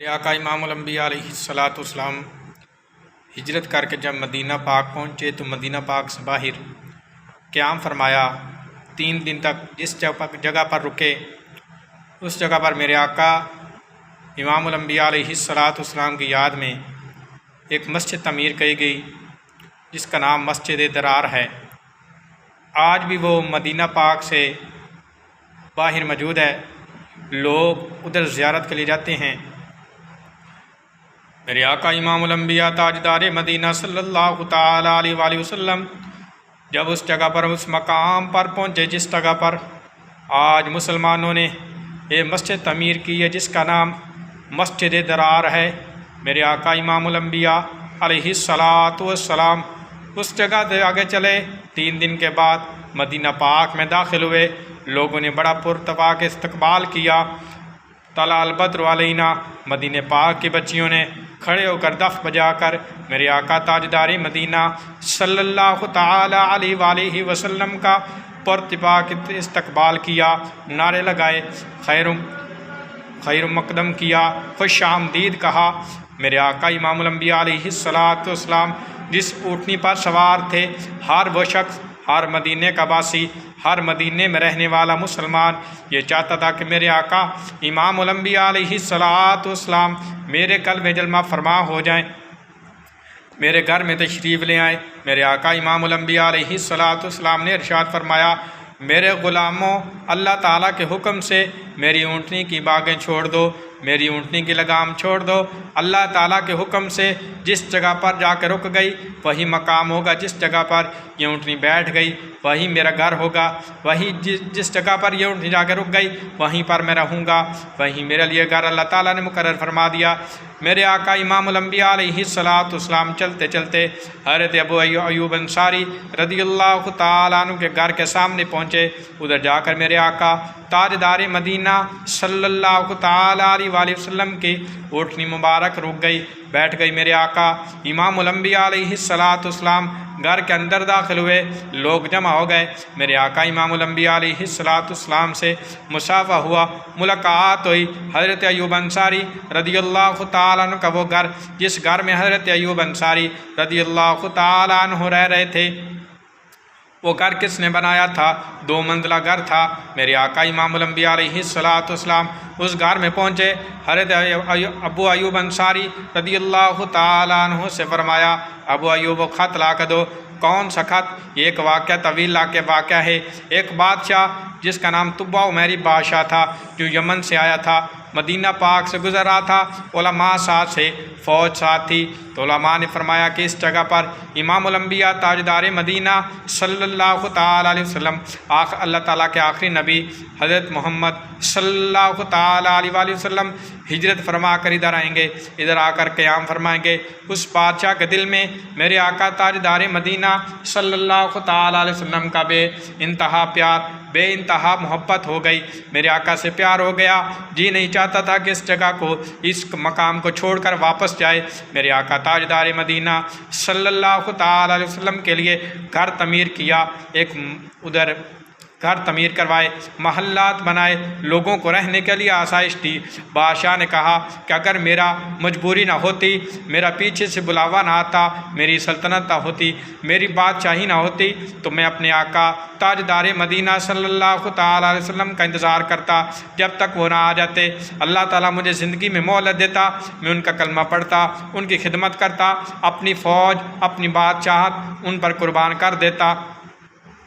آقا امام الانبیاء علیہ الصلاۃ والسلام ہجرت کر کے جب مدینہ پاک پہنچے تو مدینہ پاک سے باہر قیام فرمایا۔ 3 دن تک جس جگہ پر رکے اس جگہ پر میرے آقا امام الانبیاء علیہ الصلاۃ والسلام کی یاد میں ایک مسجد تعمیر کی گئی جس کا نام مسجد درار ہے۔ آج بھی وہ مدینہ پاک سے باہر موجود ہے، لوگ ادھر زیارت کے لیے جاتے ہیں۔ میرے آقا امام الانبیاء تاجدار مدینہ صلی اللہ تعالیٰ علیہ وآلہ وسلم جب اس جگہ پر اس مقام پر پہنچے جس جگہ پر آج مسلمانوں نے یہ مسجد تعمیر کی ہے جس کا نام مسجد درار ہے، میرے آقا امام الانبیاء علیہ الصلاۃ والسلام اس جگہ سے آگے چلے۔ 3 دن کے بعد مدینہ پاک میں داخل ہوئے، لوگوں نے بڑا پرتفاق استقبال کیا۔ طلع البدر علینا، مدینہ پاک کی بچیوں نے کھڑے ہو کر دف بجا کر میرے آقا تاجدار مدینہ صلی اللہ تعالیٰ علیہ وآلہ وسلم کا پرتفاق استقبال کیا، نعرے لگائے، خیر مقدم کیا، خوش آمدید کہا۔ میرے آقا امام الانبیاء علیہ الصلاۃ والسلام جس اونٹنی پر سوار تھے، ہر وہ شخص، ہر مدینے کا باسی، ہر مدینے میں رہنے والا مسلمان یہ چاہتا تھا کہ میرے آقا امام الانبیاء علیہ الصلاۃ والسلام میرے قلب میں جلمہ فرما ہو جائیں، میرے گھر میں تشریف لے آئیں۔ میرے آقا امام الانبیاء علیہ الصلاۃ والسلام نے ارشاد فرمایا، میرے غلاموں، اللہ تعالیٰ کے حکم سے میری اونٹنی کی باغیں چھوڑ دو، میری اونٹنی کی لگام چھوڑ دو۔ اللہ تعالیٰ کے حکم سے جس جگہ پر جا کے رک گئی وہی مقام ہوگا، جس جگہ پر یہ اونٹنی بیٹھ گئی وہی میرا گھر ہوگا، وہی جس جگہ پر یہ اونٹنی جا کے رک گئی وہیں پر میں رہوں گا، وہیں میرے لیے گھر اللہ تعالیٰ نے مقرر فرما دیا۔ میرے آقا امام الانبیاء علیہ الصلاۃ والسلام چلتے چلتے حضرت ابو ایوب انصاری رضی اللہ تعالیٰ عنہ کے گھر کے سامنے پہنچے۔ ادھر جا کر میرے آقا تاجدار مدینہ صلی اللہ تعالیٰ علیہ وآلہ وسلم کی اونٹنی مبارک رک گئی، بیٹھ گئی۔ میرے آقا امام الانبیاء علیہ الصلاۃ والسلام گھر کے اندر داخل ہوئے، لوگ جمع ہو گئے۔ میرے آقا امام الانبیاء علیہ الصلاۃ والسلام سے مصافحہ ہوا، ملاقات ہوئی۔ حضرت ایوب انصاری رضی اللہ تعالیٰ عنہ کا وہ گھر جس گھر میں حضرت ایوب انصاری رضی اللہ تعالیٰ عنہ رہ رہے تھے، وہ گھر کس نے بنایا تھا؟ 2 منزلہ گھر تھا۔ میرے آقا امام الانبیاء علیہ الصلاۃ والسلام اس گھر میں پہنچے، حضرت ابو ایوب انصاری رضی اللہ تعالیٰ عنہ سے فرمایا، ابو ایوب خط لا کے دو۔ کون سا خط؟ یہ ایک واقعہ طویل لا کے واقعہ ہے۔ ایک بادشاہ جس کا نام طبع عمیری بادشاہ تھا، جو یمن سے آیا تھا، مدینہ پاک سے گزر رہا تھا، علماء ساتھ سے، فوج ساتھ تھی، تو علماء نے فرمایا کہ اس جگہ پر امام الانبیاء تاجدار مدینہ صلی اللہ تعالیٰ علیہ وسلم اللہ تعالیٰ کے آخری نبی حضرت محمد صلی اللہ تعالیٰ علیہ وآلہ وسلم ہجرت فرما کر ادھر آئیں گے، ادھر آ کر قیام فرمائیں گے۔ اس بادشاہ کے دل میں میرے آقا تاجدار مدینہ صلی اللہ تعالیٰ علیہ وسلم کا بے انتہا پیار، بے انتہا محبت ہو گئی، میرے آقا سے پیار ہو گیا، جی نہیں چاہتا تھا کہ اس جگہ کو، اس مقام کو چھوڑ کر واپس جائے۔ میرے آقا تاجدار مدینہ صلی اللہ تعالیٰ علیہ وسلم کے لیے گھر تعمیر کیا، ایک ادھر گھر تعمیر کروائے، محلات بنائے، لوگوں کو رہنے کے لیے آسائش دی۔ بادشاہ نے کہا کہ اگر میرا مجبوری نہ ہوتی، میرا پیچھے سے بلاوا نہ آتا، میری سلطنت نہ ہوتی، میری بادشاہی نہ ہوتی، تو میں اپنے آقا تاجدار مدینہ صلی اللہ تعالیٰ علیہ وسلم کا انتظار کرتا جب تک وہ نہ آ جاتے۔ اللہ تعالیٰ مجھے زندگی میں مہلت دیتا، میں ان کا کلمہ پڑھتا، ان کی خدمت کرتا، اپنی فوج، اپنی بادشاہت ان پر قربان کر دیتا۔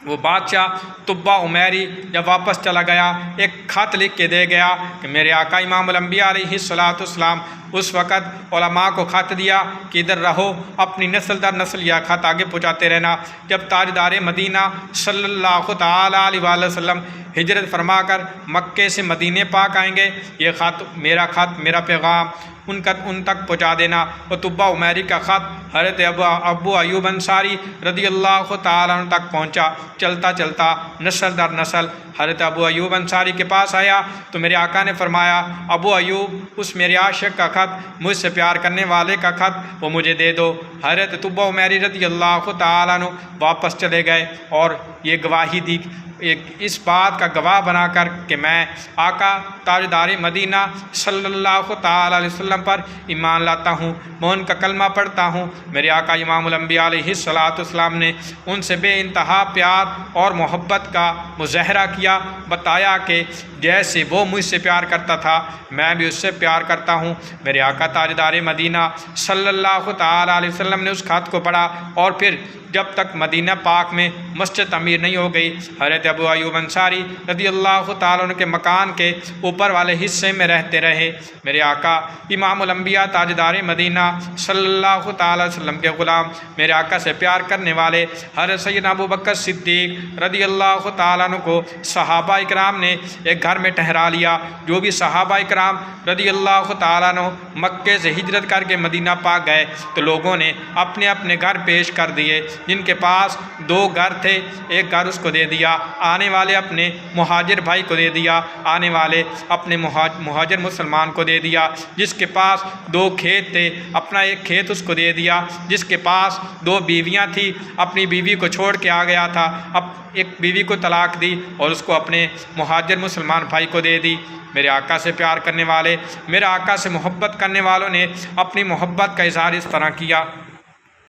وہ بادشاہ طبع عمیری جب واپس چلا گیا، ایک خط لکھ کے دے گیا کہ میرے آقا امام الانبیاء علیہ الصلاۃ والسلام اس وقت علماء کو خط دیا کہ ادھر رہو، اپنی نسل در نسل یہ خط آگے پہنچاتے رہنا۔ جب تاجدار مدینہ صلی اللہ تعالیٰ علیہ وآلہ وسلم ہجرت فرما کر مکے سے مدینہ پاک آئیں گے، یہ خط، میرا پیغام ان تک پہنچا دینا۔ وہ طبع عمیری کا خط حضرت ابو ایوب انصاری رضی اللہ تعالیٰ عنہ تک پہنچا۔ چلتا چلتا نسل در نسل حضرت ابو ایوب انصاری کے پاس آیا تو میرے آقا نے فرمایا ابو ایوب اس میرے عاشق کا خط، مجھ سے پیار کرنے والے کا خط وہ مجھے دے دو۔ حضرت طب و میری رضی اللہ تعالیٰ عنہ واپس چلے گئے اور یہ گواہی دی، اس بات کا گواہ بنا کر کہ میں آقا تاجدار مدینہ صلی اللہ تعالیٰ علیہ وسلم پر ایمان لاتا ہوں، میں ان کا کلمہ پڑھتا ہوں۔ میرے آقا امام الانبیاء علیہ السلام نے ان سے بے انتہا پیار اور محبت کا مظاہرہ کیا، بتایا کہ جیسے وہ مجھ سے پیار کرتا تھا میں بھی اس سے پیار کرتا ہوں۔ میرے آقا تاجدار مدینہ صلی اللہ تعالیٰ علیہ وسلم نے اس خط کو پڑھا اور پھر جب تک مدینہ پاک میں مسجد تعمیر نہیں ہو گئی حضرت ابو ایوب انصاری رضی اللہ تعالیٰ عنہ کے مکان کے اوپر والے حصے میں رہتے رہے۔ میرے آقا امام الانبیاء تاجدار مدینہ صلی اللہ تعالیٰ علیہ وسلم کے غلام، میرے آقا سے پیار کرنے والے حضرت سیدنا ابو بکر صدیق رضی اللہ تعالیٰ عنہ کو صحابہ اکرام نے ایک گھر میں ٹھہرا لیا۔ جو بھی صحابہ اکرام رضی اللہ تعالیٰ عنہ مکے سے ہجرت کر کے مدینہ پاک گئے تو لوگوں نے اپنے اپنے گھر پیش کر دیے۔ جن کے پاس 2 گھر تھے ایک گھر اس کو دے دیا، آنے والے اپنے مہاجر بھائی کو دے دیا، آنے والے اپنے مہاجر مسلمان کو دے دیا۔ جس کے پاس 2 کھیت تھے اپنا ایک کھیت اس کو دے دیا۔ جس کے پاس 2 بیویاں تھیں اپنی بیوی کو چھوڑ کے آ گیا تھا، اب ایک بیوی کو طلاق دی اور اس کو اپنے مہاجر مسلمان بھائی کو دے دی۔ میرے آقا سے پیار کرنے والے، میرے آقا سے محبت کرنے والوں نے اپنی محبت کا اظہار اس طرح کیا۔